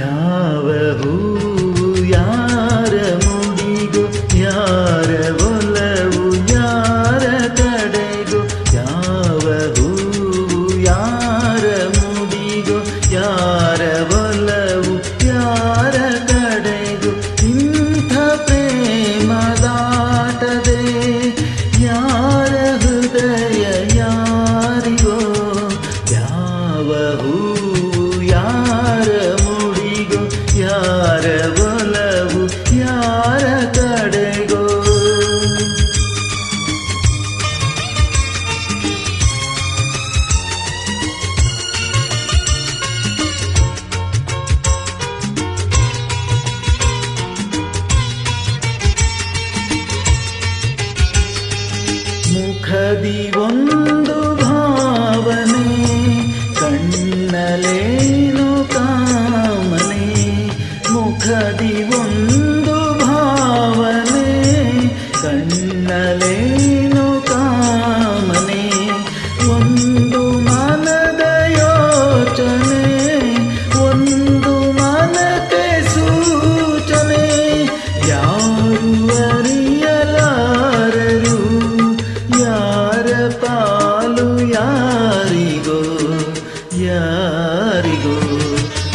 ಯಾವ ಹೂವು ಯಾರ ಮುಡಿಗೋ, ಯಾರ ಒಲವು ಯಾರ ಕಡೆಗೋ. ಯಾವ ಹೂವು ಯಾರ ಮುಡಿಗೋ, ಯಾರ ಒಲವು ಯಾರ ಕಡೆಗೋ. ಇಂಥ ಪ್ರೇಮದಾಟದೆ ಯಾರ ಹೃದಯ ಯಾರಿಗೋ. ಯಾವ ಹೂವು ಯಾರ ಮುಡಿಗೋ, ಯಾರ ಒಲವು ಯಾರ ಕಡೆಗೋ. ಮುಖದಿ ಒಂದು ಭಾವನೆ, ಕಣ್ಣಲೇನು ಕಾಮನೆ. ಮುಖದಿ ಒಂದು ಭಾವನೆ, ಕಣ್ಣಲೇನು ಕಾಮನೆ. ಒಂದು ಮನದ ಯೋಚನೆ, ಒಂದು ಮನಕ್ಕೆ ಸೂಚನೆ. ಯಾರು ಅರಿಯಲಾರರು ಯಾರ ಪಾಲು ಯಾರಿಗೋ, ಯಾರಿಗೋ.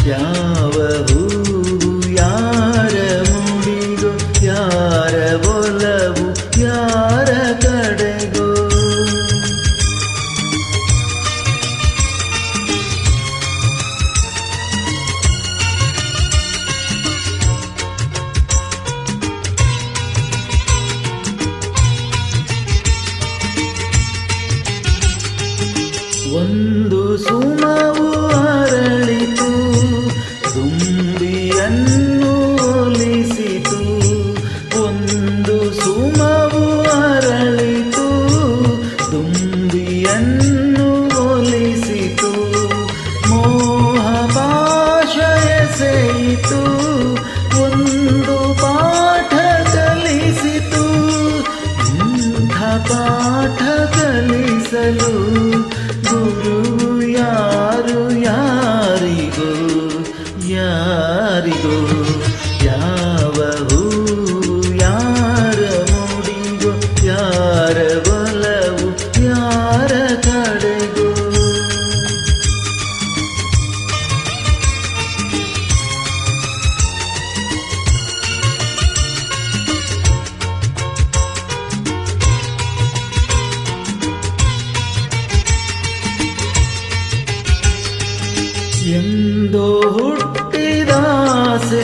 ಯಾವ ಹೂವು ಯಾರ ಮುಡಿಗೋ, ಯಾರ ಒಲವು ಯಾರ ಕಡೆಗೋ. ಒಂದು ಸುಮವು ಅರಳಿತು, ದುಂಬಿಯನ್ನು ಒಲಿಸಿತು. ಒಂದು ಸುಮವು ಅರಳಿತು, ದುಂಬಿಯನ್ನು ಒಲಿಸಿತು. ಮೋಹ ಭಾಷ ಎಸೆಯಿತು, ಒಂದು ಪಾಠ ಕಲಿಸಿತು. ಇಂಥ ಪಾಠ ಕಲಿಸಲು ಗುರು ಯಾರು ಯಾರಿಗೋ, ಯಾರಿಗೋ. ಯಾವ ಹೂವು ಯಾರ ಮುಡಿಗೋ, ಯಾರ ಒಲವು ಯಾರ ಕಡೆಗೋ. ಎಂದೋ ಹುಟ್ಟಿದಾಸೆ